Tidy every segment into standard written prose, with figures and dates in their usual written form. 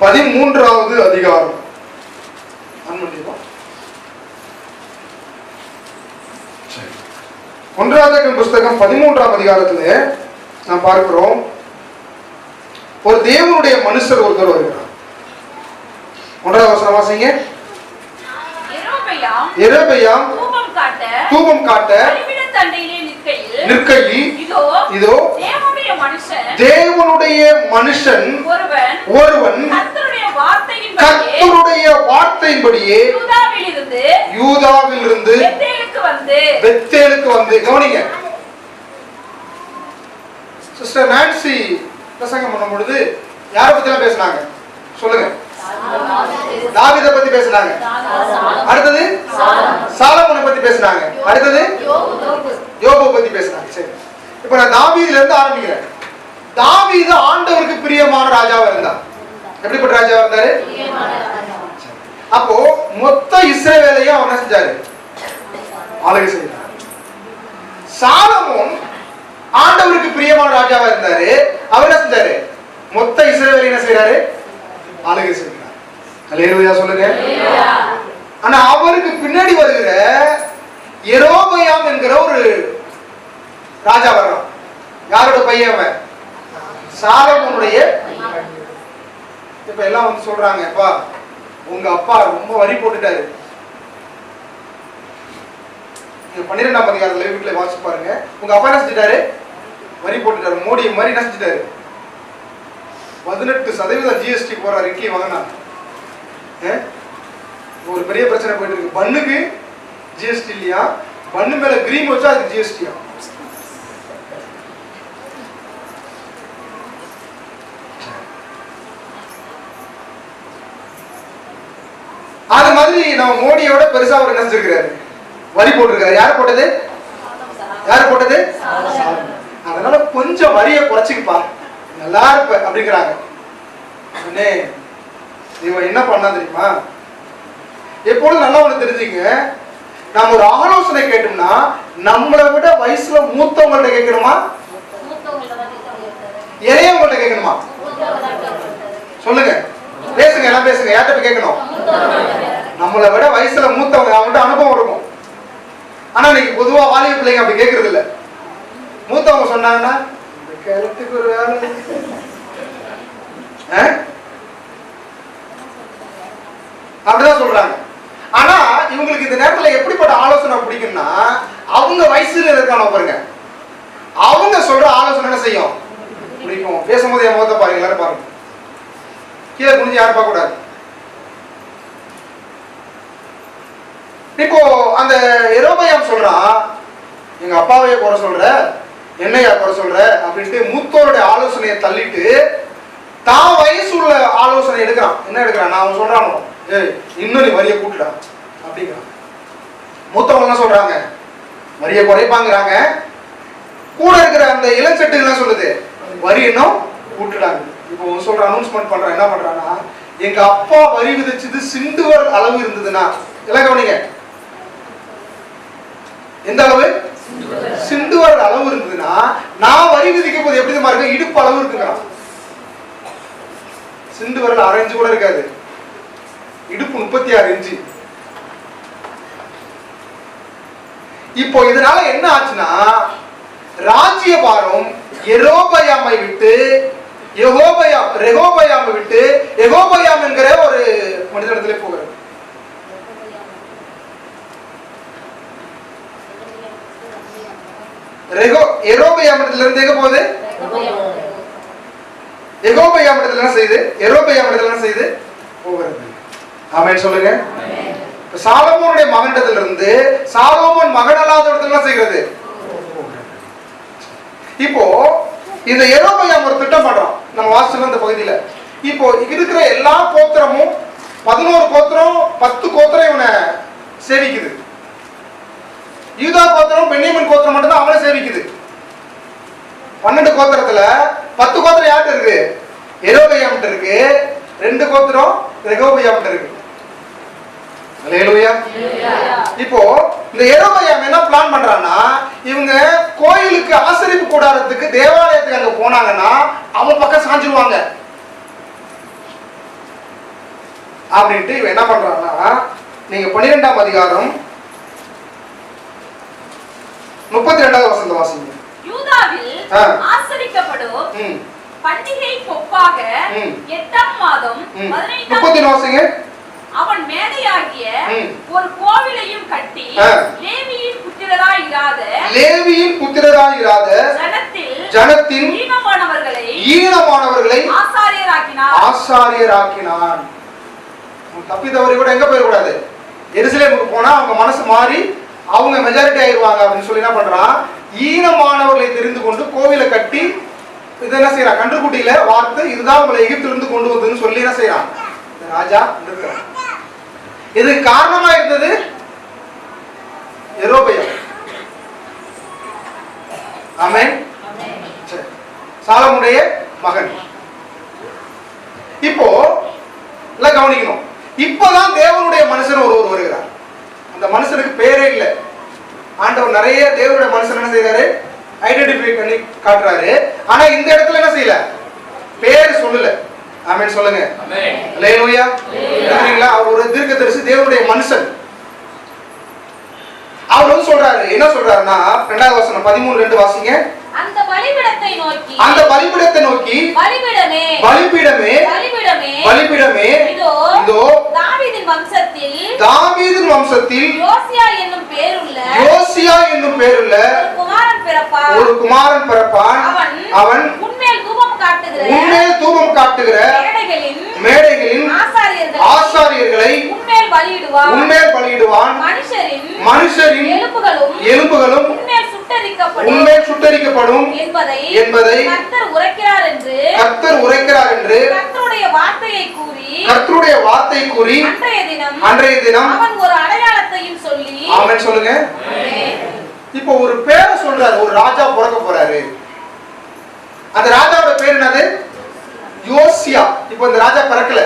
13வது அதிகாரம். ஒன்றாம் புஸ்தகம் 13ஆம் அதிகாரத்திலே நாம் பார்க்கிறோம், ஒரு தேவனுடைய மனுஷர் ஒருத்தர் வருகிறார். 1ஆம் வசனம் வாசிங்க. யெரொபெயாம் தூபம் காட்ட நிற்கையில் இதோ தேவனுடைய மனுஷன் ஒருவன் கர்த்தருடைய வார்த்தையின்படியே யூதாவிலிருந்து பெத்தேலுக்கு வந்து, கவனிங்க, சிஸ்டர் நான்சி பிரசங்கம் பண்ணும் பொழுது யாரை பத்தி எல்லாம் பேசினாங்க சொல்லுங்க? தாவீதை பத்தி பேசினாங்க. அடுத்தது சாலமோனை பத்தி பேசினாங்க. அடுத்தது யோபு பத்தி பேசினாங்க. சரி, இப்ப நான் தாவீதுல இருந்து ஆரம்பிக்கிறேன். தாவீது ஆண்டவருக்கு பிரியமான ராஜாவா இருந்தார். எப்படிப்பட்ட ராஜாவா இருந்தாரு? அப்போ மொத்த இஸ்ரவேலையும் அவர் என்ன செஞ்சாரு? ஆளுகை செய்தார். சாலமோன் ஆண்டவருக்கு பிரியமான ராஜாவா இருந்தாரு. அவர் என்ன செஞ்சாரு? மொத்த இஸ்ரவேலை என்ன செய்யறாரு? ஆளுகை செய்கிறார். அல்லேலூயா சொல்லுங்க. ஆனா அவருக்கு பின்னாடி வருகிற யெரொபெயாம் என்கிற ஒரு ராஜா வர்றான். யாரோட பையன் அவன்? சாலமோனுடைய. இப்ப எல்லாம் வந்து சொல்றாங்க, அப்பா உங்க அப்பா ரொம்ப வரி போட்டுட்டாரு. 12ஆம் அதிகாரத்துல வீட்டுல வாசிச்சு பாருங்க. உங்க அப்பா என்ன செஞ்சிட்டாரு? வரி போட்டுட்டாரு. மோடி மாதிரி என்ன செஞ்சிட்டாரு? 18% ஜிஎஸ்டி போறாரு. இட்லி வாங்கினா ஒரு பெரிய பிரச்சனை போயிட்டு இருக்கு. பண்ணுக்கு ஜிஎஸ்டி இல்லையா, பண்ணு மேல கிரீம் வச்சா அதுக்கு ஜிஎஸ்டியா. அது மாதிரி நம்ம மோடியோட பெருசா அவர் என்ன செஞ்சிருக்காரு? வரி போட்டிருக்காரு. யாரு போட்டது? யாரு போட்டது? அதனால கொஞ்சம் வரியை குறைச்சிக்கப்பா, நல்லா இருப்ப அப்படிங்கிறாங்க. இவன் என்ன பண்ணா தெரியுமா? எப்பொழுதும் நல்லா ஒண்ணு தெரிஞ்சுங்க, நம்ம ஒரு ஆலோசனை கேட்டோம்னா நம்மளை விட வயசுல மூத்தவங்கள்ட்ட கேட்கணுமா, இளையவங்கள்ட்ட கேட்கணுமா? சொல்லுங்க, பேசுங்க, எல்லாம் பேசுங்க. யார்கிட்ட போய் கேட்கணும்? நம்மளை விட வயசுல மூத்தவங்க, அவங்கள்ட்ட அனுபவம் இருக்கும். ஆனா இன்னைக்கு பொதுவா வாலிப பிள்ளைங்க அப்படி கேட்கறது இல்ல. மூத்தவங்க சொன்னாங்கன்னா இந்த கேலத்துக்கு ஒரு வேலை, அப்படிதான் சொல்றாங்க. ஆனா இவங்களுக்கு இந்த நேரத்துல எப்படிப்பட்ட ஆலோசனை பிடிக்கும்னா, அவங்க வயசுல இருக்கான பாருங்க, அவங்க சொல்ற ஆலோசனை என்ன செய்யும்? பிடிக்கும். பேசும்போது என் முகத்தை பாருங்க, எல்லாரும் பாருங்க, கீழே குனிஞ்சு யாரும் பார்க்க கூடாது. இப்போ அந்த யெரொபெயாம் சொல்றான், எங்க அப்பாவையே குறை சொல்ற, என்னையா குறை சொல்ற அப்படின்ட்டு மூத்தோருடைய ஆலோசனையை தள்ளிட்டு தான் வயசு உள்ள ஆலோசனை எடுக்கிறான். என்ன எடுக்கிறான்? நான் அவன் சொல்றானோ, இன்னும் நீ வரியை கூட்டுடா அப்படிங்கிறான். மூத்தவங்க என்ன சொல்றாங்க? வரியை குறைப்பாங்கிறாங்க. கூட இருக்கிற அந்த இளஞ்சட்டுகள் என்ன சொல்லுது? வரி இன்னும் கூட்டுடாங்க. இப்போ சொல்ற அனௌன்ஸ்மெண்ட் பண்றான். என்ன பண்றான்னா, எங்க அப்பா வரி விதிச்சது சிண்டுவர் அளவு இருந்ததுன்னா, எல்லாம் கவனிங்க, எந்த அளவு? சிண்டுவர் அளவு இருந்ததுன்னா நான் வரி விதிக்கும் போது எப்படி இருக்கு? இடுப்பு அளவு இருக்குங்கிறான். சிண்டு வரல 6 இன்ச்சு கூட இருக்காது, இடுப்பு 36 இன்ச்சு. இப்போ இதனால என்ன ஆச்சுன்னா, ராஜ்யபாரம் யெரொபெயாமை விட்டு ரெகோபெயாமை விட்டு யெகோபெயாம் என்கிற ஒரு மனிதனிடத்திலே போகிறது. யெரொபெயாம் இடத்துல இருந்து எங்க போகுது? யெகோபெயாம் இடத்துல என்ன செய்யுது? யெரொபெயாம் இடத்துல என்ன செய்யுது? போகிறது. ஆமென் சொல்லுங்க. சாலமோனுடைய மகனிடத்துல இருந்து சாலமோன் மகன் அல்லாத இடத்துல என்ன செய்கிறது? இப்போ இந்த யெரொபெயாம் ஒரு திட்டம் பண்றான். நம்ம வாசிச்ச இந்த பகுதியில இப்போ இருக்கிற எல்லா கோத்திரமும் 11 கோத்திரம் 10 கோத்திரம் இவனை சேவிக்குது. யூதா கோத்திரம் பென்யமீன் கோத்திரம் மட்டும் தான் அவனை சேவிக்குது. 12 கோத்திரத்துல 10 கோத்திரம் யார்கிட்ட இருக்கு? யெரொபெயாம் இருக்கு. 2 கோத்திரம் ரெகோபெயாம் இருக்கு. அல்லேலூயா. இப்போ இந்த யெரொபெயாம் என்ன பிளான் பண்றான்னா, இவங்க கோயிலுக்கு ஆசரிப்பு கூடாரத்துக்கு தேவாலயத்துக்கு அங்க போனாங்கன்னா அவன் பக்கம் சாஞ்சிருவாங்க. அப்படின்ட்டு இவன் என்ன பண்றான்னா, நீங்க 12ஆம் அதிகாரம் 32வது வசனம் வாசிங்க. யூதாவில் ஆசரிக்கப்படும் பண்டிகை கொப்பாக 8ஆம் மாதம் 15 வாசிங்க. அவன் மேடையாகிய ஒரு கோவிலையும் கட்டி லேவியின் புத்திரராய் இராத ஜனத்தில் ஈனமானவர்களை ஆசாரியராக்கினான். தப்பி தவறி கூட எங்க போயிடக்கூடாது, எருசலேமுக்கு போனா அவங்க மனசு மாறி அவங்க மெஜாரிட்டி ஆயிடுவாங்க அப்படின்னு சொல்லி என்ன பண்றான், ஈனமானவர்களை தெரிந்து கொண்டு கோவிலை கட்டி இதை என்ன செய்யறான், கன்றுக்குட்டியில வார்த்து இதுதான் உங்களை எகிப்திலிருந்து கொண்டு வந்ததுன்னு சொல்லி என்ன செய்யறான் ராஜா. இது காரணமா இருந்தது யெரொபெயாம். ஆமென். சாலோமுடைய மகன். இப்போ எல்லாம் கவனிக்கணும். இப்பதான் தேவனுடைய மனுஷன் ஒருவர் வருகிறார். அந்த மனுஷனுக்கு பேரே இல்லை. ஆண்டவர் நிறைய தேவனுடைய மனுஷன் என்ன செய்யறாரு, ஐடென்டிஃபை பண்ணி காட்டுறாரு. ஆனா இந்த இடத்துல என்ன செய்யல, பேர் சொல்லல. ஆமென் சொல்லுங்க. அல்லேலூயா. அவர் ஒரு தீர்க்கதரிசி, தேவனுடைய மனுஷன். அவர் வந்து சொல்றாரு, என்ன சொல்றாருன்னா 2வது வசனம் 13:2 வாசிங்க. அந்த பலிபீடத்தை நோக்கி பலிபீடமே இதோ தாவீதின் வம்சத்தில் யோசியா என்னும் பேருள்ள ஒரு குமாரன் பிறப்பான். அவன் உன்மேல் தூபம் காட்டுகிற மேடைகளின் ஆசாரியர்களை உன்மேல் பலியிடுவான். மனுஷரின் எலும்புகளும் உன்மேல் சுட்டரிக்கப்படும் என்பதை கர்த்தர் உரைக்கிறார் என்று கர்த்தருடைய வார்த்தையை கூறி அன்றைய தினம் அவன் ஒரு அடையாளத்தையும் சொல்லி. ஆமென் சொல்லுங்க. இப்போ ஒரு பேரை சொல்றாரு, ஒரு ராஜா பிறக்க போறாரு. அந்த ராஜாவோட பேர் என்னது, யோசியா. இப்போ இந்த ராஜா பிறக்கல,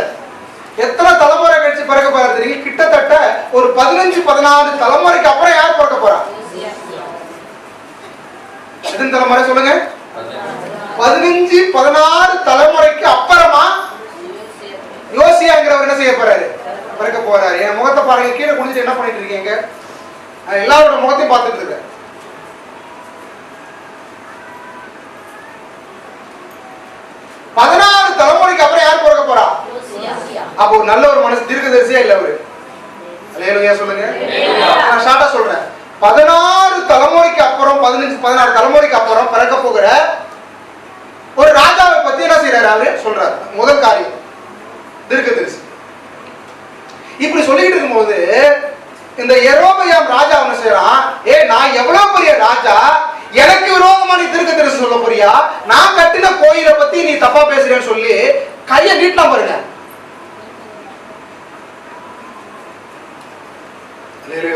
எத்தனை தலைமுறை கழிச்சு பிறக்க போறாரு தெரியுங்க? கிட்டத்தட்ட ஒரு 15-16 தலைமுறைக்கு அப்புறம் யார் பிறக்க போறா? எத்தனை தலைமுறை சொல்லுங்க? 15-16 தலைமுறைக்கு அப்புறமா யோசியாங்கிறவர் என்ன செய்ய போறாரு, பிறக்க போறாரு. என் முகத்தை பாருங்க, கீழே குனிஞ்சு என்ன பண்ணிட்டு இருக்கீங்க? எல்லாரோட முகத்தையும் பார்த்துட்டு இருக்க. தலைமுறைக்கு அப்புறம் யார் பிறக்க போறா? அப்போ ஒரு நல்ல ஒரு மனசு தீர்க்கதரிசியா இல்ல அவரு. அல்லேலூயா சொல்லுங்க. நான் ஷார்ட்டா சொல்றேன். 16 தலைமுறைக்கு அப்புறம் 15-16 தலைமுறைக்கு அப்புறம் பிறக்க போகிற ஒரு ராஜாவை பத்தி என்ன செய்யறாரு அவரு சொல்றாரு. முதல் காரியம் தீர்க்கதரிசி. இப்படி சொல்லிட்டு இருக்கும்போது இந்த யெரொபெயாம் ராஜா என்ன செய்யறான், நான் எவ்வளவு பெரிய ராஜா, எனக்கு விரோதமா நீ தீர்க்கதரிசி சொல்ல போறியா? நான் கட்டின கோயிலை பத்தி நீ தப்பா பேசுறேன்னு சொல்லி கையை நீட்டலாம் பாருங்க.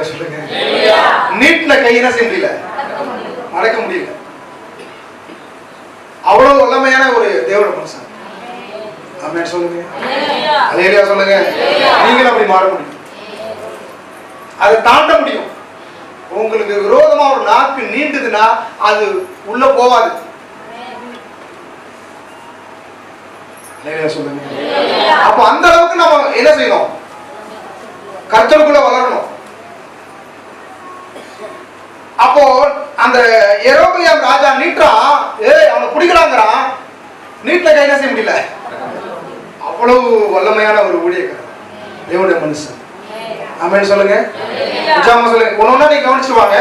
சொல்லுங்க. நீட்ல கை என்ன செய்ய முடியல, மடக்க முடியல. அவ்வளவு வல்லமையான ஒரு தேவனுடைய மனுஷன். ஆமென் சொல்லுங்க. அல்லேலூயா சொல்லுங்க. நீங்களும் அப்படி மாற முடியும், அதை தாண்ட முடியும். உங்களுக்கு விரோதமா ஒரு நாக்கு நீண்டுதுன்னா அது உள்ள போவாது. சொல்லுங்க. அப்ப அந்த அளவுக்கு நம்ம என்ன செய்யணும், கர்த்தருக்குள்ள வளரணும். அப்போ அந்த யெரொபெயாம் ராஜா நீட்டுறான், அவனை பிடிக்கலாங்கிறான், நீட்ல கை என்ன செய்ய முடியல. அவ்வளவு வல்லமையான ஒரு ஊழியக்காரர், தேவனுடைய மனுஷன். ஆமென் சொல்லுங்க. சொல்லுங்க. ஒன்னொன்னா நீங்க கவனிச்சுவாங்க.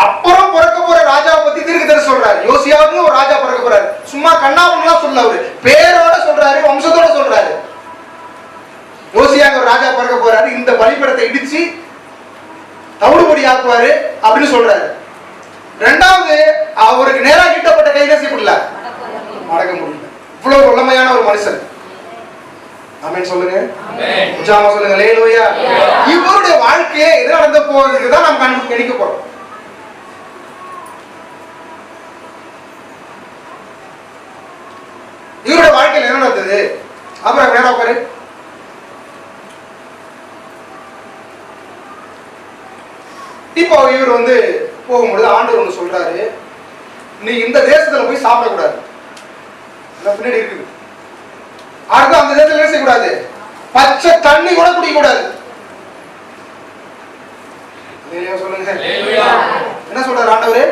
அப்புறம் பிறக்க போற ராஜாவை பத்தி தீர்க்கதரிசி சொல்றாரு. யோசியாவுக்கு ஒரு ராஜா பிறக்க போறாரு. சும்மா கண்ணாமண்ணா சொல்ல, அவரு பேரோட சொல்றாரு, வம்சத்தோட சொல்றாரு. யோசியாங்க ஒரு ராஜா பிறக்க போறாரு, இந்த பலிபீடத்தை இடிச்சு தவிடுபடி ஆக்குவாரு அப்படின்னு சொல்றாரு. ரெண்டாவது, அவருக்கு நேரா கிட்டப்பட்ட கையில செய்யப்படல, மடக்க முடியல. இவ்வளவு வல்லமையான ஒரு மனுஷன். ஆமென் சொல்லுங்க. உற்சாகமா சொல்லுங்க. அல்லேலூயா. இவருடைய வாழ்க்கையே எது நடந்து போறதுக்கு தான் நாம் கணிக்க போறோம். இவருடைய வாழ்க்கையில் என்ன நடந்தது? அப்புறம் நேரா பாரு. இப்போ இவர் வந்து போகும்பொழுது ஆண்டவர் ஒன்று சொல்றாரு, நீ இந்த தேசத்துல போய் சாப்பிடக்கூடாது. பின்னாடி இருக்குது. அடுத்து அந்த தேசத்துல என்ன செய்யக்கூடாது, பச்சை தண்ணி கூட குடிக்க கூடாது. சொல்லுங்க, என்ன சொல்றாரு ஆண்டவரு?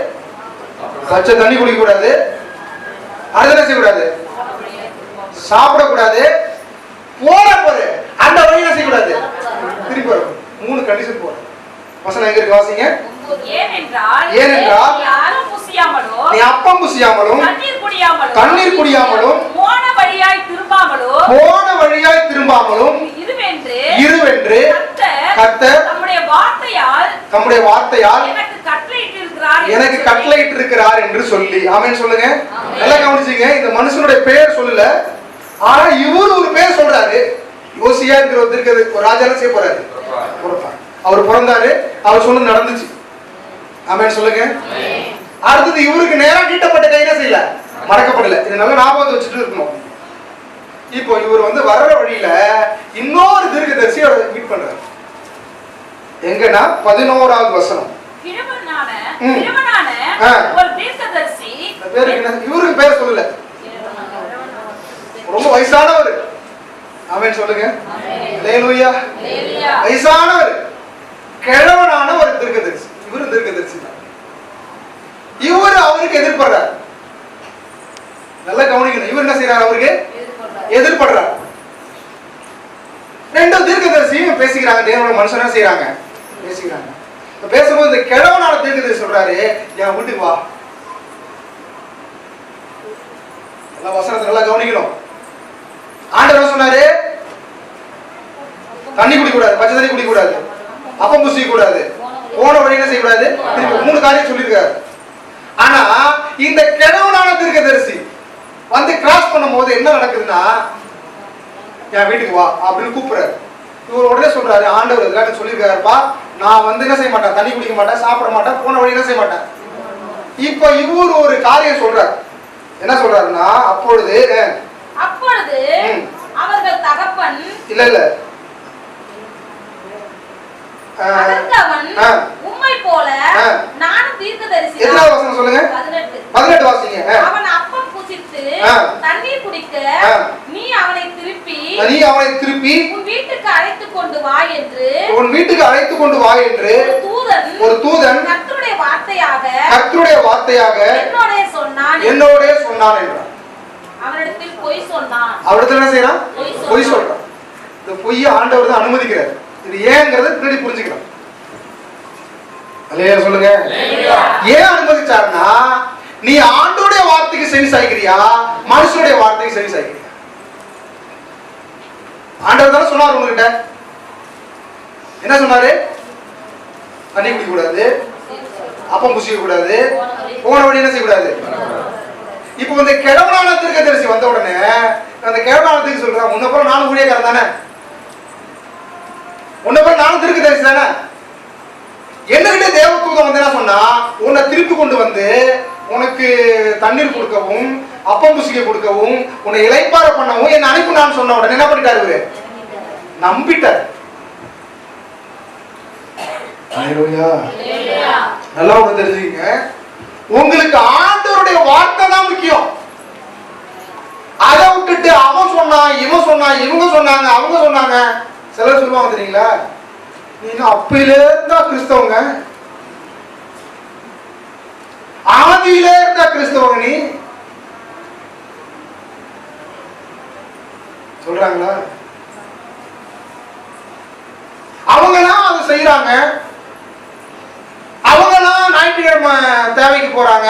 பச்சை தண்ணி குடிக்க கூடாது, அடுத்த செய்யக்கூடாது, சாப்பிடக்கூடாது, போற அந்த வழியில செய்யக்கூடாது, திருப்பி வரும். 3 கண்டிஷன் போற வசனம் எங்க இருக்கு வாசிங்க. ஏனென்றால் நீ அப்பம் புசியாமலும் தண்ணீர் குடியாமலும் போன வழியாய் திரும்பாமலும் இருவென்று கர்த்தர் தம்முடைய வார்த்தையால் எனக்கு கட்டளையிட்டிருக்கிறார் என்று சொல்லி. ஆமென் சொல்லுங்க. நல்லா கவனிச்சீங்க. இந்த மனுஷனுடைய பெயர் சொல்லல, ஆனா இவர் ஒரு பேர் சொல்றாரு. யோசியா இருக்கிற ஒரு ராஜா செய்ய போறாரு, அவர் பிறந்தாரு, அவர் சொன்னது நடந்துச்சு. ஆமென் சொல்லுங்க. அடுத்தது இவருக்கு நேரம் நீட்டப்பட்ட கையில செய்யல, மறக்கப்படல. இது நல்ல ஞாபகத்தை வச்சுட்டு இருக்கணும். இப்போ இவர் வர்ற வழியில இன்னொரு தீர்க்கதரிசி அவரை மீட் பண்றாரு. எங்கன்னா 11வது வசனம். இவருக்கு பேர் சொல்லல, ரொம்ப வயசானவர். ஆமென் சொல்லுங்க. அல்லேலூயா. வயசானவர், கிழவனான ஒரு தீர்க்கதரிசி. இவரு தீர்க்கதரிசி தான். இவரு அவருக்கு எதிர்படுறார். நல்லா கவனிக்கணும். இவர் என்ன செய்யறாரு? அவருக்கு எதிர்படுறார். 2 தீர்க்கதரிசியும் பேசிக்கிறாங்க. தேவனோட மனுஷனா செய்யறாங்க, பேசிக்கிறாங்க. பேசும்போது இந்த கிழவனான தீர்க்கதரிசி சொல்றாரு, என் வீட்டுக்கு வா. எல்லா வசனத்தை நல்லா கவனிக்கணும். ஆண்டவர் சொன்னாரு, தண்ணி குடிக்க கூடாது, பச்சை தண்ணி குடிக்க கூடாது, அப்பம் புசிக்க கூடாது, போன வழி என்ன செய்யக்கூடாது, 3 காரியம் சொல்லியிருக்காரு. ஆனா இந்த கிழவனான தீர்க்கதரிசி கிராஸ் பண்ணும் போது என்ன நடக்குதுன்னா, என் வீட்டுக்கு வா அப்படின்னு கூப்பிடுறாரு. இவர் உடனே சொல்றாரு, ஆண்டவர் இதெல்லாம் சொல்லியிருக்காருப்பா, நான் என்ன செய்ய மாட்டேன், தண்ணி குடிக்க மாட்டேன், சாப்பிட மாட்டேன், போன வழி என்ன செய்ய மாட்டேன். இப்ப இவர் ஒரு காரியம் சொல்றாரு. என்ன சொல்றாருன்னா, அப்பொழுது அவர்கள் தகப்பன் இல்ல உம்மை போல நானும் தீர்க்கதரிசி. எத்தனாவது வசனம் சொல்லுங்க? 18 வாசிங்க. அவன் அப்பம் புசித்து தண்ணீர் குடிக்க நீ அவனை திருப்பி உன் வீட்டுக்கு அழைத்துக் கொண்டு வா என்று ஒரு தூதன் கர்த்தருடைய வார்த்தையாக என்னோடே சொன்னான் என்றார். அவனிடத்தில் பொய் சொன்னான். அவரிடத்தில் என்ன செய்யறான்? பொய் சொல்றான். இந்த பொய்யை ஆண்டவர் தான் அனுமதிக்கிறார். இது ஏங்கிறத பின்னாடி புரிஞ்சுக்கிறோம். அல்லேலூயா சொல்லுங்க. ஏன் அனுமதிச்சாருன்னா, நீ ஆண்டவருடைய வார்த்தைக்கு செவி சாய்க்கிறியா, மனுஷனுடைய வார்த்தைக்கு செவி சாய்க்கிறியா? ஆண்டவர் தானே சொன்னார் உங்ககிட்ட. என்ன சொன்னாரு? தண்ணி குடிக்க கூடாது, அப்பம் புசிக்க கூடாது, போன வழி என்ன செய்யக்கூடாது. இப்போ இந்த கிழவனான தீர்க்கதரிசி வந்த உடனே அந்த கிழவனான தீர்க்க சொல்றான், உன்னப்புறம் நானும் ஊழியக்காரன் தானே, உன்னப்புறம் நானும் தீர்க்கதரிசி தானே. என்னகிட்ட தேவதூதன் என்ன சொன்னா, உன்னை திருப்பி கொண்டு உனக்கு தண்ணீர் கொடுக்கவும், அப்பம் புசிக்க கொடுக்கவும், உன்னை இளைப்பாற பண்ணவும் என்ன அனுப்பி நான் சொன்ன உடனே என்ன பண்ணிட்டாரு? இவரு நம்பிட்டார். நல்லா ஒண்ணு தெரிஞ்சுங்க, உங்களுக்கு ஆண்டவருடைய வார்த்தை தான் முக்கியம். அதை விட்டுட்டு அவன் சொன்னான், இவன் சொன்னான், இவங்க சொன்னாங்க, அவங்க சொன்னாங்க. சிலர் சொல்லுவாங்க தெரியுங்களா, நீங்க அப்பையில இருந்தா கிறிஸ்தவங்க, ஆதியில இருந்தா கிறிஸ்தவங்க நீ சொல்றாங்களா? அவங்கலாம் அதை செய்யறாங்க, அவங்கலாம் ஞாயிற்றுக்கிழமை தேவைக்கு போறாங்க,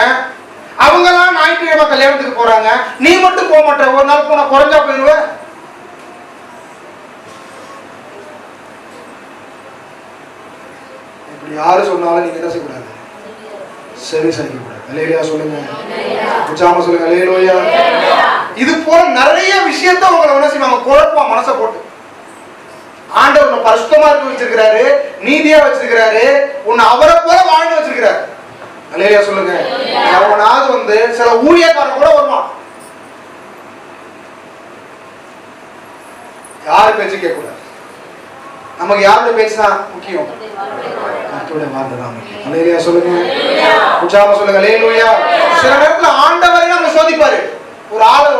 அவங்கலாம் ஞாயிற்றுக்கிழமை கல்யாணத்துக்கு போறாங்க, நீ மட்டும் போக மாட்ட, ஒரு நாள் போனா குறைஞ்சா போயிருவ. இப்படி யாரு சொன்னாலும் நீங்க என்ன செய்யக்கூடாது? சரி செய்யக்கூடாது. அல்லேலூயா சொல்லுங்க. உச்சாம சொல்லுங்க. அல்லேலூயா. இது போல நிறைய விஷயத்த உங்களை என்ன செய்வாங்க, குழப்பம் மனசை போட்டு. ஆண்டவர் உன்னை பரிசுத்தமா இருக்க வச்சிருக்கிறாரு, நீதியா வச்சிருக்கிறாரு, உன்னை அவரை போல வாழ்ந்து வச்சிருக்கிறாரு. அல்லேலூயா சொல்லுங்க. அவனாவது சில ஊழியக்காரன் கூட வருவான், யாரு பேச்சு கேட்க கூடாது. நமக்கு யாருடைய பேச்சு தான் முக்கியம்? கர்த்தருடைய வார்த்தை தான் முக்கியம். அல்லேலூயா சொல்லுங்க. உச்சாம சொல்லுங்க. அல்லேலூயா. சில நேரத்துல ஆண்டவரே நம்ம சோதிப்பாரு. ஒரு ஆளை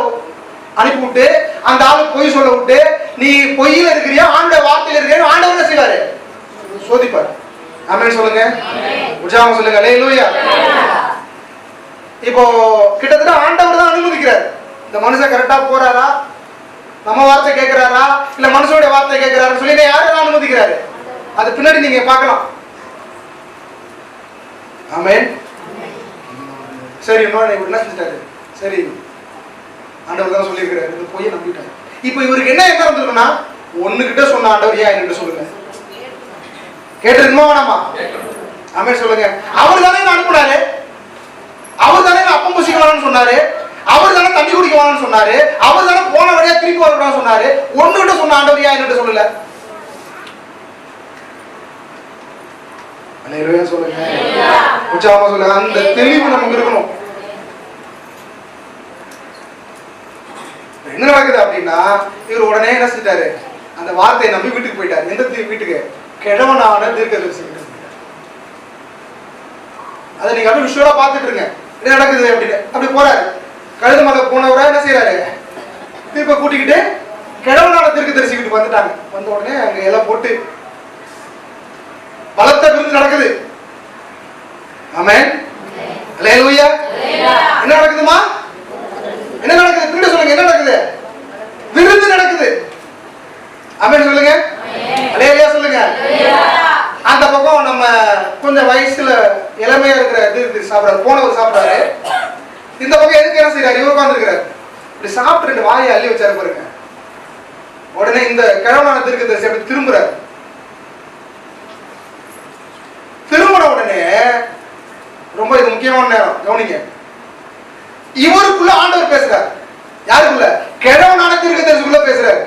அனுப்பி விட்டு அந்த ஆளு பொய் சொல்ல விட்டு, நீ பொய்யில இருக்கிறியா ஆண்டவர் வார்த்தையில இருக்கிறியா ஆண்டவர் என்ன செய்வாரு? சோதிப்பார். ஆமென் சொல்லுங்க. உற்சாகமா சொல்லுங்க. அல்லேலூயா. இப்போ கிட்டத்தட்ட ஆண்டவர் தான் அனுமதிக்கிறார். இந்த மனுஷன் கரெக்டா போறாரா, நம்ம வார்த்தை கேட்கிறாரா, இல்ல மனுஷனுடைய வார்த்தை கேட்கிறாரு சொல்லி யாரும் அனுமதிக்கிறாரு. அது பின்னாடி நீங்க பார்க்கலாம். ஆமென். சரி, இன்னொரு என்ன செஞ்சிட்டாரு? சரி, ஆண்டவர் தான் சொல்லியிருக்கிறாரு, இது போய் நம்பிட்டாரு. இப்போ இவருக்கு என்ன இருந்திருக்குன்னா, ஒண்ணுகிட்ட சொன்ன ஆண்டவர் ஏன் என்கிட்ட சொல்லுங்க கேட்டிருக்குமா வேணாமா? ஆமென் சொல்லுங்க. அவர் தானே அனுப்புனாரு, அவர் தானே அப்பம் புசிக்க வேணும்னு சொன்னாரு, அவர் தானே தண்ணி குடிக்க வேணும்னு சொன்னாரு, அவர் தானே போன வழியா திருப்பி வரக்கூடாதுன்னு சொன்னாரு. ஒண்ணுகிட்ட சொன்ன ஆண்டவர் ஏன் என்கிட்ட சொல்லல? அல்லேலூயா சொல்லுங்க. உற்சாகமா சொல்லுங்க. அந்த தெளிவு நமக்கு இருக்கணும். என்ன நடக்குது அப்படின்னா, இவர் உடனே என்ன செஞ்சிட்டாரு? அந்த வார்த்தையை நம்பி வீட்டுக்கு போயிட்டாரு. எந்த வீட்டுக்கு? கிழவனான தீர்க்கதரிசி வீட்டுக்கு போயிட்டாரு. அதை நீங்க அப்படியே விஷுவலா பார்த்துட்டு இருங்க, என்ன நடக்குது அப்படின்னு. அப்படி போறாரு. கழுது மலை போனவரா என்ன செய்யறாரு? திருப்ப கூட்டிக்கிட்டு கிழவனான தீர்க்கதரிசி வீட்டுக்கு வந்துட்டாங்க. வந்த உடனே அங்க எல்லாம் போட்டு பலத்த விருந்து நடக்குது. ஆமென். அல்லேலூயா. என்ன நடக்குதுமா? என்ன நடக்குது? பின்னாடி சொல்லுங்க. என்ன நடக்குது? விருந்து நடக்குது. ஆமென் சொல்லுங்க. அல்லேலூயா சொல்லுங்க. அந்த பக்கம் நம்ம கொஞ்சம் வயசுல இளமையா இருக்கிற தீர்க்கதரிசி சாப்பிடாரு, போனவர் சாப்பிடாரு. இந்த பக்கம் எதுக்கு என்ன செய்யறாரு? இவர் உட்கார்ந்துருக்கிறாரு. இப்படி சாப்பிட்டு ரெண்டு வாயை அள்ளி வச்சாரு பாருங்க. உடனே இந்த கிழவனான தீர்க்கதரிசி அப்படி திரும்புறாரு. திரும்பின உடனே ரொம்ப இது முக்கியமான நேரம், கவனிங்க. இவருக்குள்ள ஆண்டவர் பேசுறார். யாருக்குள்ள? கிழவனான தீர்க்கதரிசிக்குள்ள பேசுறாரு.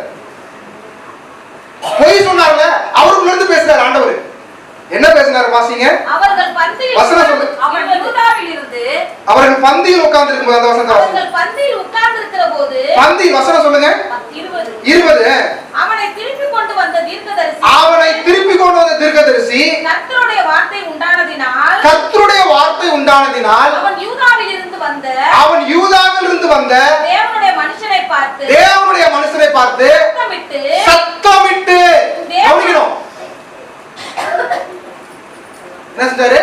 பொய் சொன்னார்ல, அவருக்குள்ள இருந்து பேசுறாரு ஆண்டவர். என்ன பேசினாரு வாசிங்க. அவர்கள் பந்தியில் வசனம் சொல்லு. அவர்கள் பந்தியில் உட்கார்ந்து இருக்கும்போது அந்த வசனத்தை வாசிங்க. அவர்கள் பந்தியில் உட்கார்ந்து இருக்கிறபோது பந்தி வசனம் சொல்லுங்க. 20 அவனை திருப்பி கொண்டு வந்த தீர்க்கதரிசி கர்த்தருடைய வார்த்தை உண்டானதினால் அவன் யூதாவில் இருந்து வந்த தேவனுடைய மனுஷனை பார்த்து சத்தமிட்டு கவனிக்கணும். என்ன செஞ்சாரு?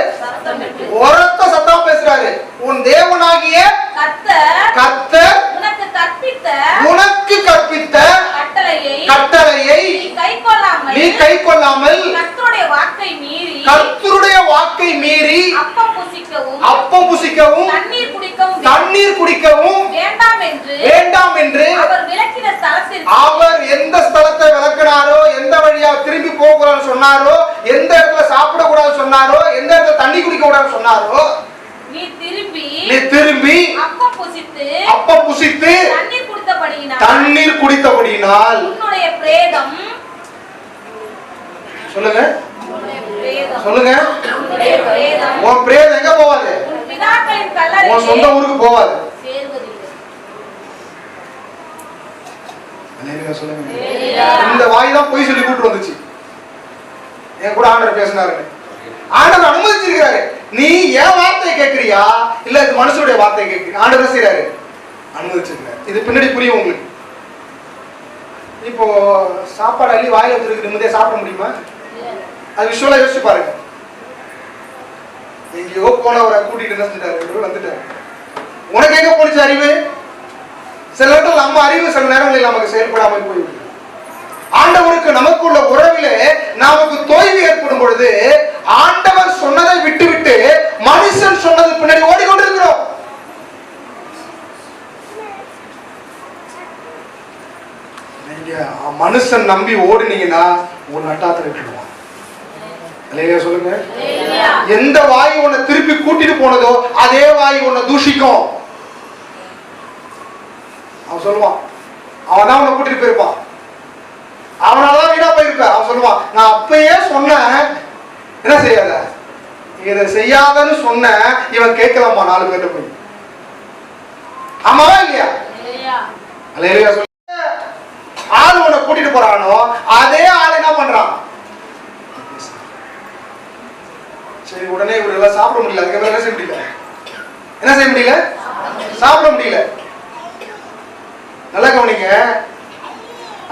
ஒரத்த சத்தம் பேசுறாரு. உன் தேவனாகிய கர்த்தர் உனக்கு கற்பித்த கட்டளையை நீ கைக்கொள்ளாமல் கர்த்தருடைய வாக்கை மீறி அப்பம் புசிக்கவும் தண்ணீர் குடிக்கவும் வேண்டாம் என்று அவர் எந்த ஸ்தலத்தை விளக்கினாரோ, எந்த வழியா திரும்பி போகக்கூடாதுன்னு சொன்னாரோ, எந்த இடத்துல சாப்பிடக்கூடாது சொன்னாரோ, எந்த இடத்துல தண்ணி குடிக்க கூடாதுன்னு சொன்னாரோ, நீ திரும்பி அப்பம் புசித்து தண்ணீர் குடித்தபடியினால் சொல்லுங்க சொல்லுங்க, உன் பிரேதம் எங்க போவாது? உன் சொந்த ஊருக்கு போவாது. இந்த வாய் தான் போய் சொல்லி கூட்டு வந்துச்சு. என் கூட ஆண்டவர் பேசினாரு. ஆண்டவர் அனுமதிச்சிருக்கிறாரு. நீ ஏன் வார்த்தையை கேட்கிறியா இல்ல இது மனுஷனுடைய வார்த்தையை கேட்கிறியா? ஆண்டவர் செய்யறாரு, அனுமதிச்சிருக்கிறாரு. இது பின்னாடி புரியும் உங்களுக்கு. இப்போ சாப்பாடு அள்ளி வாயில வச்சிருக்கு, நிம்மதியா சாப்பிட முடியுமா? அது விஷுவலா யோசிச்சு பாருங்க. எங்கேயோ போனவரை கூட்டிட்டு என்ன செஞ்சிட்டாரு? வந்துட்டாரு. உனக்கு எங்க போனிச்சு அறிவு? சில நேரத்தில் நம்ம அறிவு சில நேரங்களில் நமக்கு செயல்படாமல் போய்விடும். ஆண்டவருக்கு நமக்குள்ள உறவிலே நமக்கு தோய்வு ஏற்படும் பொழுது ஆண்டவர் சொன்னதை விட்டுவிட்டு மனுஷன் சொன்னது பின்னாடி ஓடிக்கொண்டிருக்கிறோம். நீங்க மனுஷன் நம்பி ஓடினீங்கன்னா ஒரு நட்டாத்திர விட்டுடுவான். சொல்லுங்க. எந்த வாய் உன்னை திருப்பி கூட்டிட்டு போனதோ அதே வாய் உன்னை தூஷிக்கும். அவன் சொல்லுவான், அவன் தான் உன்னை கூட்டிட்டு போயிருப்பான், அவனாலதான் வீணா போயிருப்ப. அவன் சொல்லுவான், நான் அப்பயே சொன்னேன் என்ன செய்யாத, இதை செய்யாதன்னு சொன்ன, இவன் கேட்கலாமா 4 பேர்ட்ட போய்? ஆமாவா இல்லையா? அல்லேலூயா சொல்லுங்க. ஆள் உன்னை கூட்டிட்டு போறானோ அதே ஆள் என்ன பண்றான்? சரி, உடனே இவர் எல்லாம் சாப்பிட முடியல. அதுக்கப்புறம் என்ன செய்ய முடியல? என்ன செய்ய முடியல? சாப்பிட முடியல. நல்லா கவனிங்க.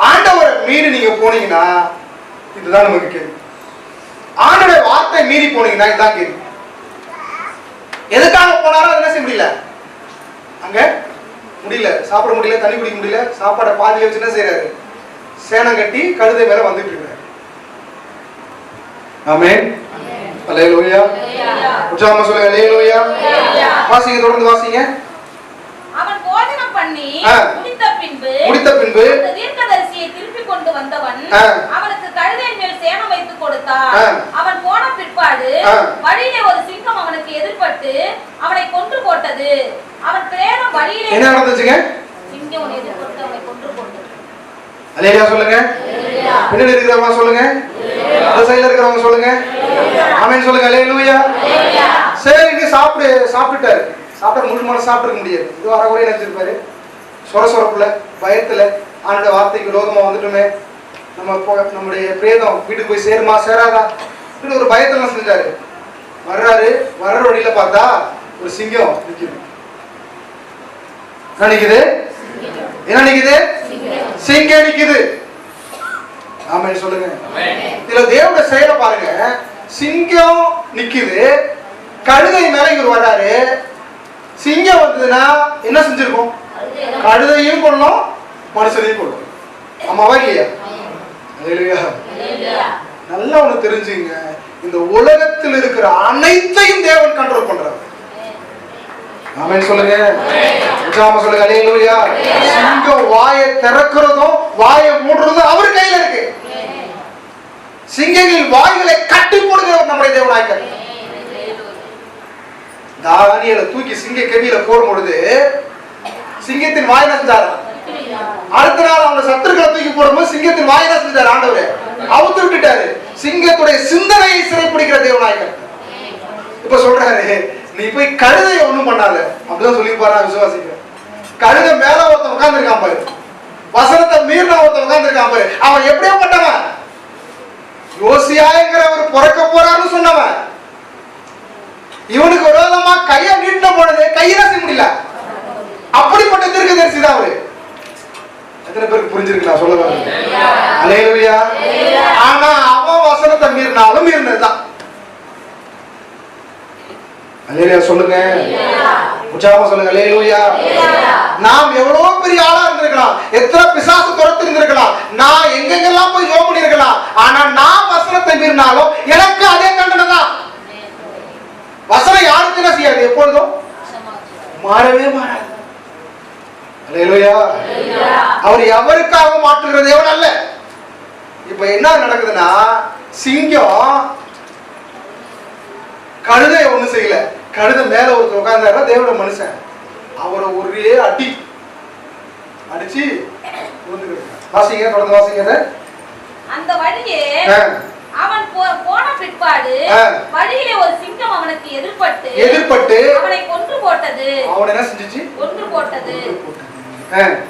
ஆண்டவர் மீறி நீங்க போனீங்கன்னா இதுதான் நமக்கு கேள்வி. ஆண்டோடைய வார்த்தை மீறி போனீங்கன்னா இதுதான் கேள்வி. எதுக்காக போனாரோ என்ன செய்ய முடியல, அங்க முடியல, சாப்பிட முடியல, தண்ணி குடிக்க முடியல, சாப்பாடை பாதியில வச்சு என்ன செய்யறாரு, சேனம் கட்டி கழுதை மேல வந்துட்டு இருக்காரு. ஆமென். அல்லேலூயா. உற்சாகமா சொல்லுங்க அல்லேலூயா. வாசிங்க, தொடர்ந்து வாசிங்க. அவன் போஜனம் பண்ணி முடித்த பின்பு அந்த தீர்க்கதரிசியை திருப்பி கொண்டு வந்தவன் அவனுக்கு கழுதையின் மேல் சேணம் வைத்து கொடுத்தான். அவன் போன பிற்பாடு வழியிலே ஒரு சிங்கம் அவனுக்கு எதிர்பட்டு அவனை கொன்று போட்டது. அவன் பிரேதம் வழியிலே என்ன நடந்துச்சுங்க? சிங்கம் எதிர்பட்டு அவனை கொன்று போட்டது. அல்லேலூயா சொல்லுங்க. பின்னாடி இருக்கிறவங்க சொல்லுங்க, அந்த சைடுல இருக்கிறவங்க சொல்லுங்க. ஆமென் சொல்லுங்க. அல்லேலூயா. சரி, நீ சாப்பிட்டுட்டாரு. சாப்பிட முழுமான சாப்பிட முடியாது. இது வர ஒரே நினைச்சிருப்பாரு, சொரப்புல பயத்துல ஆண்டோட வார்த்தைக்கு விரோதமா வந்துட்டுமே, நம்முடைய பிரேதம் வீட்டுக்கு போய் சேருமா சேராதா ஒரு பயத்துல செஞ்சாரு. வர்ற வழியில பார்த்தா ஒரு சிங்கம் நிக்குது. என்ன நிக்குது? என்ன நிக்குது? சிங்கம் நிக்குது. ஆமென் சொல்லுங்க. இதுல தேவனுடைய செயலை பாருங்க. சிங்கம் நிக்குது, கழுதை மேல இவர் வர்றாரு. சிங்கம் வந்ததுன்னா என்ன செஞ்சிருக்கும்? கழுதையும் கொள்ளும், மனுஷனையும் கொள்ளும். ஆமாவா இல்லையா? நல்லா ஒண்ணு தெரிஞ்சுங்க, இந்த உலகத்தில் இருக்கிற அனைத்தையும் தேவன் கண்ட்ரோல் பண்றாரு. ஆமென் சொல்லுங்க. உற்சாகமா சொல்லுங்க அல்லேலூயா. சிங்கம் வாயை திறக்கிறதும் வாயை மூடுறதும் அவர் கையில இருக்கு. சிங்கங்களின் வாய்களை கட்டி போடுகிறவர் நம்முடைய தேவனாய். தானியேலை தூக்கி சிங்க கெபியில போடும் பொழுது சிங்கத்தின் வாய் நசிஞ்சாரு. அடுத்த நாள் அவங்க சத்துருக்களை தூக்கி போடும்போது சிங்கத்தின் வாய் நசிஞ்சாரு. ஆண்டவரே அவுத்து விட்டுட்டாரு. சிங்கத்துடைய சிந்தனையை சிறைப்பிடிக்கிற தேவனாய். இப்ப சொல்றாரு, நீ போய் கழுதையை ஒண்ணும் பண்ணாத. அப்படிதான் சொல்லி பாரு, விசுவாசிக்கிறேன். கழுதை மேல ஒருத்தன் உட்கார்ந்து இருக்கான் பாரு, வசனத்தை மீறின ஒருத்தன் உட்கார்ந்து இருக்கான் பாரு. அவன் எப்படியோ பண்ணவன், யோசியாங்கிற ஒரு பிறக்க போறான்னு சொன்னவன். இவனுக்கு விரோதமா கையை நீட்டின பொழுது கையில செய்ய முடியல. அப்படிப்பட்ட தீர்க்கதரிசி தான் அவரு. எத்தனை பேருக்கு புரிஞ்சிருக்கு சொல்ல வரேன்? அல்லேலூயா. ஆனா அவன் வசனத்தை மீறினாலும் மீறினதுதான். அல்லேலூயா சொல்லுங்க. உற்சாகமா சொல்லுங்க அல்லேலூயா. நாம் எவ்வளவு பெரிய ஆளா இருந்திருக்கலாம், எத்தனை பிசாசு துரத்து இருந்திருக்கலாம், நான் எங்கெங்கெல்லாம் போய் ஜெபம் பண்ணிருக்கலாம். ஆனா நான் வசனத்தை மீறினாலும் எனக்கு அதே தண்டனை தான். வசனம் யாருக்கு என்ன செய்யாது, எப்பொழுதும் மாறவே மாறாது. அல்லேலூயா. அவர் எவருக்காக மாற்றுகிற தேவன் அல்ல. இப்ப என்ன நடக்குதுன்னா, சிங்கம் கழுதை ஒண்ணு செய்யல. கழுதை மேல ஒருத்தர் உட்கார்ந்தாரு, தேவட மனுஷன். அவரை ஒரே அடிச்சு வாசிங்க, தொடர்ந்து வாசிங்க. அந்த வழியே அவன் போன பிற்பாடு வழியிலே ஒரு சிங்கம் அவனுக்கு எதிர்பட்டு அவனை கொன்று போட்டது. அவன் என்ன செஞ்சுச்சு? கொன்று போட்டது.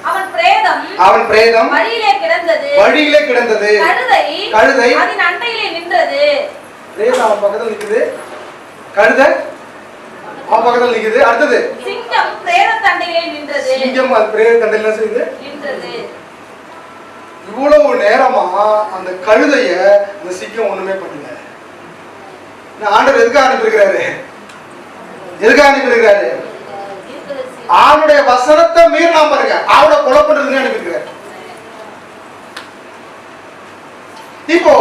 அவன் பிரேதம் வழியிலே கிடந்தது. கழுதை அதன் அண்டையிலே நின்றது. பிரேதம் அவன் பக்கத்துல நிக்குது, கழுதை அவன் பக்கத்துல நிக்குது. அடுத்தது சிங்கம் பிரேத தண்டையிலே நின்றது. சிங்கம் அது பிரேத தண்டையில செய்யுது நின்றது. இவ்வளவு நேரமா அந்த கழுதைய அந்த சிங்கம் ஒண்ணுமே பண்ணல. ஆண்டவர் எதுக்காக அனுப்பியிருக்கிறாரு? எதுக்காக அனுப்பியிருக்கிறாரு? அவனுடைய வசனத்தை மீறினா பாருங்க, அவனை கொலை பண்றதுன்னு அனுப்பியிருக்கிறாரு. இப்போ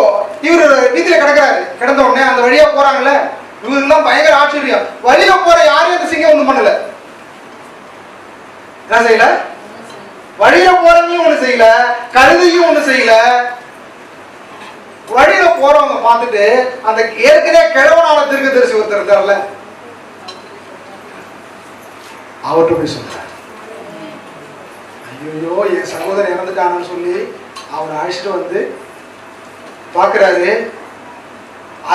இவரு வீட்டுல கிடக்குறாரு. கிடந்த உடனே அந்த வழியா போறாங்கல்ல, இவருலாம் பயங்கர ஆச்சரியம். வழியில போற யாரையும் அந்த சிங்கம் ஒண்ணும் பண்ணல. என்ன செய்யல? வழியில போறவங்க ஒண்ணு செய்யல, கழுதையும் ஒண்ணு செய்யல. வழியில போறவங்க பார்த்துட்டு அந்த ஏற்கனவே கிழவனால தீர்க்கதரிசி ஒருத்தர் இருந்தார்ல, அவர்கிட்ட போய் சொல்றாரு, ஐயோ என் சகோதரன் இறந்துட்டான்னு சொல்லி அவனை அழைச்சிட்டு வந்து பாக்குறாரு.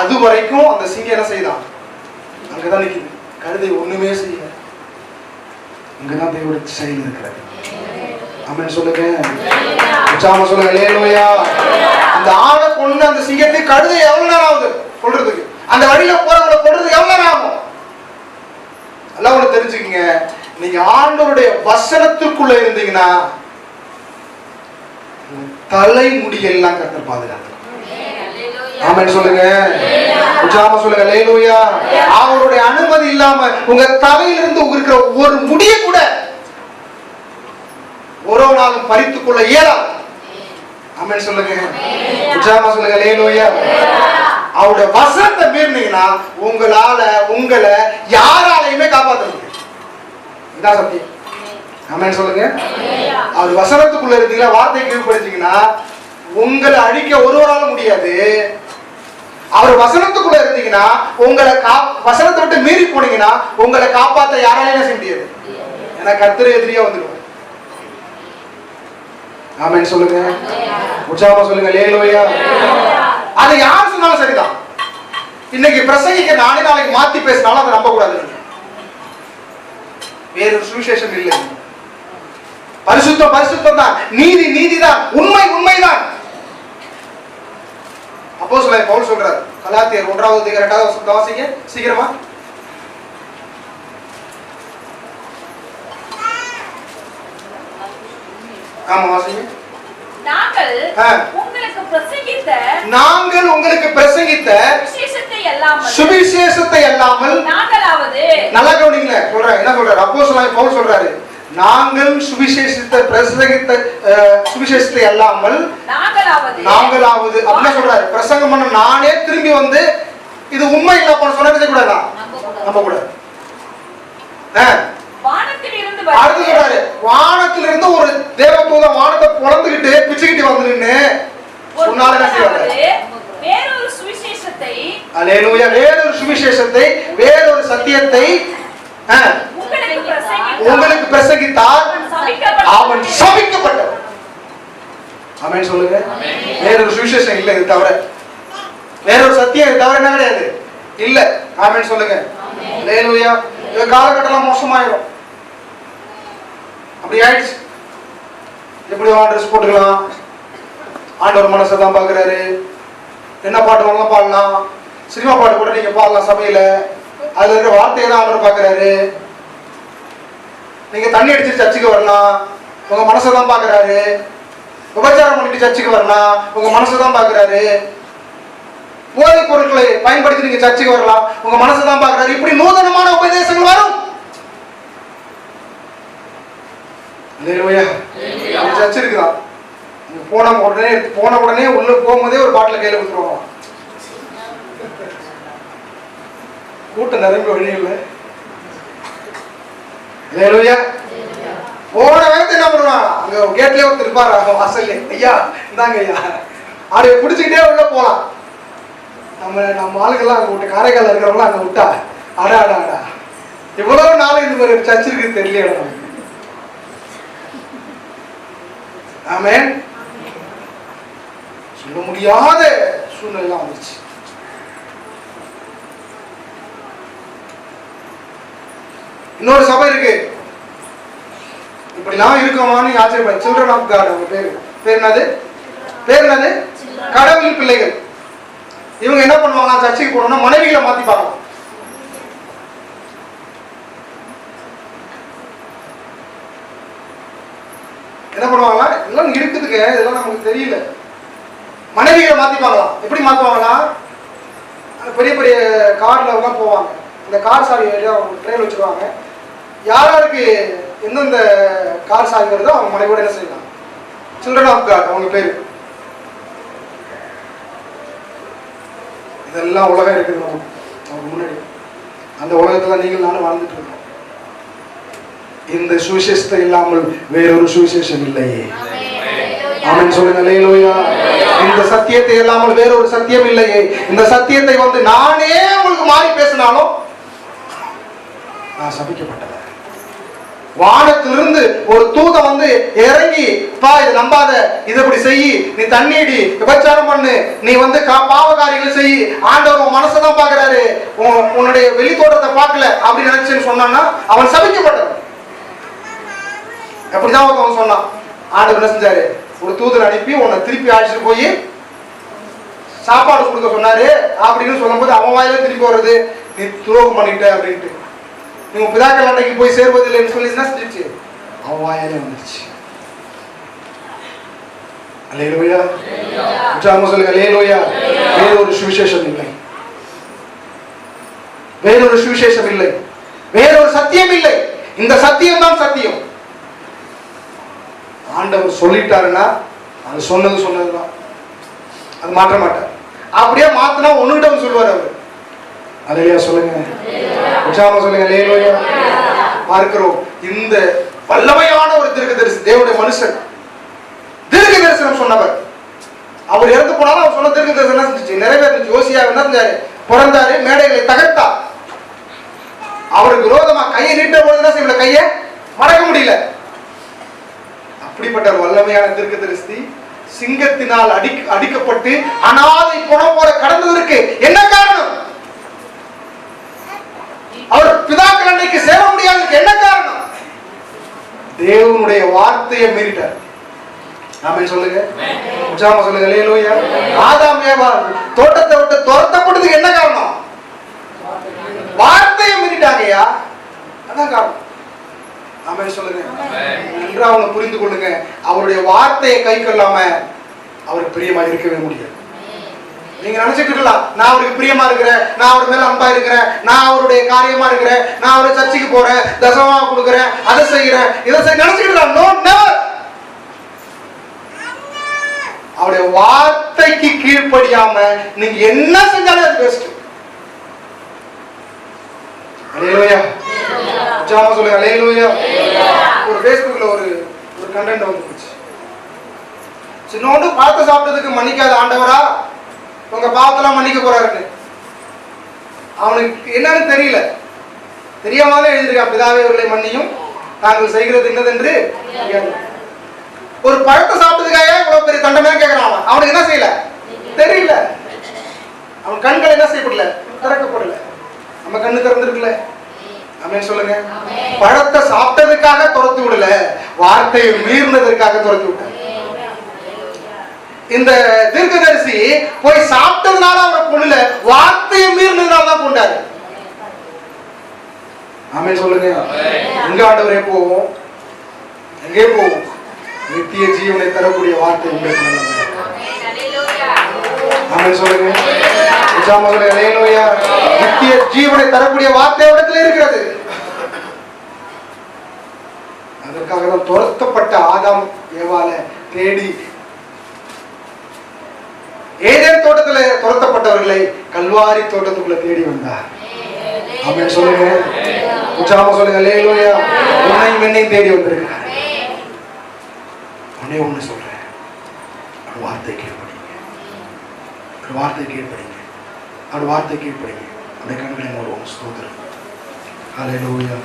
அது வரைக்கும் அந்த சிங்கம் என்ன செய்யலாம், அங்கதான் நிக்குது. கழுதை ஒண்ணுமே செய்யல. இங்கதான் தேவனுடைய செயல் இருக்கிறாரு. ஆமென் சொல்லுங்க. உற்சாகமா சொல்லுங்க அல்லேலூயா. அந்த ஆளை கொண்டு அந்த சிங்கத்தை கழுதை எவ்வளவு நேரம் ஆகுது கொல்றதுக்கு? அந்த வழியில போறவங்களை கொல்றதுக்கு எவ்வளவு நேரம் ஆகும்? எல்லாம் ஒண்ணு தெரிஞ்சுக்கங்க, நீங்க ஆண்டவருடைய வசனத்துக்குள்ள இருந்தீங்கன்னா தலைமுடியெல்லாம் கர்த்தர் பாதுகாத்து. ஆமென் சொல்லுங்க. உற்சாகமா சொல்லுங்க அல்லேலூயா. அவருடைய அனுமதி இல்லாம உங்க தலையிலிருந்து இருக்கிற ஒரு முடிய கூட ஒரு நாளும் பறித்துக் கொள்ள இயலாது. ஆமென் சொல்லுங்க. உற்சாகமா சொல்லுங்க அல்லேலூயா. அவருடைய வசனத்தை மீறினீங்கன்னா உங்களை யாராலையுமே காப்பாற்ற முடியும். இதான் சத்தியம். ஆமென் சொல்லுங்க. அவர் வசனத்துக்குள்ள இருந்தீங்களா, வார்த்தை கீழ்படுத்தீங்கன்னா உங்களை அழிக்க ஒருவராலும் முடியாது. அவர் வசனத்துக்குள்ள இருந்தீங்கன்னா வசனத்தை விட்டு மீறி போனீங்கன்னா உங்களை காப்பாற்ற யாராலையும் செய்ய முடியாது. ஏன்னா கர்த்தர் எதிரியா வந்துடுவார். ஆமென் சொல்லுங்க. உற்சாகமா சொல்லுங்க அல்லேலூயா. அதை யார் சொன்னாலும் சரிதான். இன்னைக்கு பிரசங்கிக்க நானே நாளைக்கு மாத்தி பேசினாலும் அதை நம்ப கூடாது. வேறொரு சுவிசேஷம் இல்லை. பரிசுத்தம் பரிசுத்தம் தான், நீதி நீதிதான், உண்மை உண்மைதான். அப்போஸ்தலன் பவுல் சொல்றார், கலாத்தியர் 1-2 வசனத்தை வாசிங்க சீக்கிரமா. ஆமா வாசிங்க. நாங்கள் உங்களுக்கு பிரசங்கித்த சுவிசேஷத்தை அல்லாமல் நல்லா கவனிங்க. சொல்றேன் என்ன சொல்றாரு அப்போஸ்தலன் பவுல் சொல்றாரு, நாங்கள் சுவிசேஷத்தை அல்லாமல் நாங்களாவது அப்படின்னு சொல்றாரு. பிரசங்கம் பண்ண நானே திரும்பி வந்து இது உண்மை இல்ல சொன்னது கூடாதா நம்ப கூடாது. அடுத்து சொல்றாரு, வானத்திலிருந்து ஒரு தேவதூதன் வானத்தை பொளந்துகிட்டு பிச்சுக்கிட்டு வந்து நின்னு சொன்னாரு என்ன செய்வாரு? வேறொரு சுவிசேஷத்தை, அல்லேலூயா, வேறொரு சுவிசேஷத்தை, வேறொரு சத்தியத்தை உங்களுக்கு பிரசங்கித்தார், அவன் சபிக்கப்பட்டவன். ஆமென் சொல்லுங்க. வேறொரு சுவிசேஷம் இல்ல இது தவிர, வேறொரு சத்தியம் இது தவிர என்ன கிடையாது இல்ல. ஆமென் சொல்லுங்க. அல்லேலூயா. இந்த காலகட்டம்லாம் மோசமாயிரும். அப்படி ஆயிடுச்சு. எப்படி ட்ரெஸ் போட்டுக்கலாம், ஆண்டவர் மனசை தான் பாக்குறாரு. என்ன பாட்டு வேணாலும் பாடலாம், சினிமா பாட்டு கூட நீங்க பாடலாம் சபையில, அதுல இருக்கிற வார்த்தையை தான் ஆண்டவர் பாக்குறாரு. நீங்க தண்ணி அடிச்சு சர்ச்சுக்கு வரலாம், உங்க மனசை தான் பாக்குறாரு. விபச்சாரம் பண்ணிட்டு சர்ச்சுக்கு வரலாம், உங்க மனசை தான் பாக்குறாரு. போதைப் பொருட்களை பயன்படுத்தி நீங்க சர்ச்சுக்கு வரலாம், உங்க மனசை தான் பாக்குறாரு. இப்படி நூதனமான உபதேசங்கள் வரும். சர்ச் இருக்குதான், போன உடனே உள்ள போகும்போதே ஒரு பாட்டில கையில கொடுத்துருவாங்க. கூட்டம் நிரம்பி வழி இல்லை. போன வேகத்தை என்ன பண்ணுவாங்க, அங்க கேட்லயே ஒருத்தர் இருப்பாரு, அங்க வாசல்ல, ஐயா இந்தாங்க ஐயா, அதை பிடிச்சுக்கிட்டே உள்ள போலாம். நம்ம ஆளுங்கெல்லாம் அங்க விட்டு காரைக்கால இருக்கிறவங்களாம் அங்க விட்டா அடா அடா அடா இவ்வளவு நாள் இது ஒரு சர்ச் இருக்கு தெரியல நமக்கு. ஆமென். சொல்ல முடியாத சூழ்நிலை வந்துச்சு. இன்னொரு சபை இருக்கு, இப்படிலாம் இருக்கோமான்னு ஆச்சரியப்படும். சில்ட்ரன் ஆஃப் காட், அவங்க பேர் என்னது? கடவுள் பிள்ளைகள். இவங்க என்ன பண்ணுவாங்க, சர்ச்சைக்கு போனோம்னா மனைவிகளை மாத்திப்பாங்க. என்ன பண்ணுவாங்களா, எல்லாம் இருக்குதுங்க, இதெல்லாம் நமக்கு தெரியல. மனைவிகளை மாத்திப்பாங்களாம். எப்படி மாத்துவாங்கன்னா, பெரிய பெரிய கார்ல எல்லாம் போவாங்க, இந்த கார் சாவி ட்ரெயின் வச்சிருவாங்க. யாருக்கு எந்தெந்த கார் சாவி வருதோ அவங்க மனைவியோட என்ன செய்யலாம். சில்ட்ரன் ஆஃப் காட் அவங்க பேரு. இதெல்லாம் உலகம் இருக்குது நமக்கு முன்னாடி. அந்த உலகத்துல நீங்கள் நானும் வாழ்ந்துட்டு இருக்கோம். இந்த சுவிசேஷத்தை இல்லாமல் வேறொரு சுவிசேஷம் இல்லையே. ஆமென் சொல்லுங்க அல்லேலூயா. இந்த சத்தியத்தை இல்லாமல் வேறொரு சத்தியம் இல்லையே. இந்த சத்தியத்தை வந்து நானே உங்களுக்கு மாறி பேசினாலும் நான் சபிக்கப்பட்டவன். வானத்திலிருந்து ஒரு தூதன் வந்து இறங்கி, பா இதை நம்பாத, இதை இப்படி செய், நீ தண்ணீடி, விபச்சாரம் பண்ணு, நீ வந்து பாவ காரியங்கள் செய், ஆண்டவர் உன் மனசை தான் பாக்குறாரு, உன்னுடைய வெளி தோற்றத்தை பார்க்கல அப்படி நினைச்சுன்னு சொன்னான்னா அவன் சபிக்கப்பட்டவன். அப்படிதான் அவன் சொன்னான். ஆண்டவர் என்ன செஞ்சாரு, ஒரு தூதர் அனுப்பி உன்னை திருப்பி அழைச்சிட்டு போய் சாப்பாடு கொடுக்க சொன்னாரு அப்படின்னு சொல்லும்போது அவன் வாயில திருப்பி வர்றது, நீ துரோகம் பண்ணிட்ட அப்படின்ட்டு, நீ உன் பிதாக்கள் அன்னைக்கு போய் சேர்வதில்லைன்னு சொல்லி என்ன செஞ்சிச்சு, அவன் வாயாலே வந்துருச்சு. அல்லேலூயா. உற்சாகமா சொல்லுங்க அல்லேலூயா. வேறொரு சுவிசேஷம் இல்லை, வேறொரு சுவிசேஷம் இல்லை, வேறொரு சத்தியம் இல்லை. இந்த சத்தியம் தான் சத்தியம். ஆண்டவர் சொல்லிட்டாருன்னா அது சொன்னதுதான், அது மாற்ற மாட்டார். அப்படியே மாத்தினா ஒண்ணுகிட்ட சொல்லுவார் அவர். அல்லேலூயா சொல்லுங்க, உற்சாகமா சொல்லுங்க அல்லேலூயா. பார்க்கிறோம் இந்த வல்லமையான ஒரு தீர்க்கதரிசி, தேவனுடைய மனுஷன், தீர்க்க தரிசனம் சொன்னவர். அவர் இறந்து போனாலும் அவர் சொன்ன தீர்க்க தரிசனம் செஞ்சுச்சு, நிறைவேறிச்சு. யோசியா என்ன செஞ்சாரு? பிறந்தாரு, மேடைகளை தகர்த்தார். அவருக்கு விரோதமா கையை நீட்ட போதுதான் செய்யல, கையை மடக்க முடியல. அப்படிப்பட்ட ஒரு வல்லமையான தீர்க்கதரிசி சிங்கத்தினால் அடிக்கப்பட்டு அனாதை புறம் போல கடந்ததற்கு என்ன காரணம்? அவர் பிதாக்கள் அன்னைக்கு சேர முடியாததுக்கு என்ன காரணம்? தேவனுடைய வார்த்தையை மீறிட்டார். ஆமென் சொல்லுங்க, உற்சாகமா சொல்லுங்க அல்லேலூயா. ஆதாம் ஏவாள் தோட்டத்தை விட்டு துரத்தப்பட்டதுக்கு என்ன காரணம்? வார்த்தையை மீறிட்டாங்கய்யா, அதான் காரணம். ஆமென் சொல்லுங்க. நன்றா அவங்க புரிந்து கொள்ளுங்க. அவருடைய வார்த்தையை கை கொள்ளாம அவருக்கு பிரியமா இருக்கவே முடியாது. நீங்க நினைச்சிட்டு இருக்கலாம், நான் அவருக்கு பிரியமா இருக்கிறேன், நான் அவர் மேல அன்பா இருக்கிறேன், நான் அவருடைய காரியமா இருக்கிறேன், நான் அவருடைய சர்ச்சைக்கு போறேன், தசமா கொடுக்கிறேன், அதை செய்கிறேன், இதை நினைச்சிட்டு இருக்கலாம். No, never. அவருடைய வார்த்தைக்கு கீழ்ப்படியாம நீங்க என்ன செஞ்சாலும் அது பெஸ்ட். அல்லேலூயா. உற்சாகமா சொல்லுங்க அல்லேலூயா. ஒரு ஃபேஸ்புக்ல ஒரு கண்டென்ட் வந்துச்சு. சின்னோண்டு பார்த்து சாப்பிட்டதுக்கு மன்னிக்காத ஆண்டவரா உங்க பாவத்தெல்லாம் மன்னிக்க போறாருன்னு. அவனுக்கு என்னன்னு தெரியல, தெரியாம எழுதிருக்கான், பிதாவே அவர்களை மன்னியும், நாங்கள் செய்கிறது என்னதென்று ஒரு பழத்தை சாப்பிட்டதுக்காக இவ்வளவு பெரிய தண்டமே கேட்கிறான். அவனுக்கு என்ன செய்யல தெரியல. அவன் கண்கள் என்ன செய்யப்படல, திறக்கப்படல. நம்ம கண்ணு திறந்துருக்குல்ல. ஆமென் சொல்லுங்க. பழத்தை சாப்பிட்டதுக்காக துரத்து விடல, வார்த்தையை மீறினதற்காக துரத்து விட்டார். இந்த தீர்க்கதரிசி போய் சாப்பிட்டதுனால அவரை கொள்ளல, வார்த்தையை மீறினதுனால தான் கொண்டாரு. ஆமென் சொல்லுங்க. எங்க ஆண்டவரே போவோம், எங்கே போவோம்? நித்திய ஜீவனை தரக்கூடிய வார்த்தை உங்களுக்கு. ஆமென் சொல்லுங்க. நித்திய ஜீவனை தரக்கூடிய வார்த்தை இடத்துல இருக்கிறது. அதற்காக தான் துரத்தப்பட்ட ஆதாம் ஏவாள தேடி ஏதேன் தோட்டத்துல துரத்தப்பட்டவர்களை கல்வாரி தோட்டத்துக்குள்ள தேடி வந்தார். ஆமென் சொல்லுங்க. உற்சாகமா சொல்லுங்க அல்லேலூயா. உன்னையும் என்னையும் தேடி வந்திருக்கிறார். ஒன்னே ஒண்ணு சொல்றேன், ஒரு வார்த்தை கீழ்ப்படிங்க, ஒரு வார்த்தை கீழ்ப்படிங்க, ஒரு வார்த்தை கீழ்ப்படிங்க. அந்த கண்களை மூடுவோம். ஸ்தோத்திரம். அல்லேலூயா.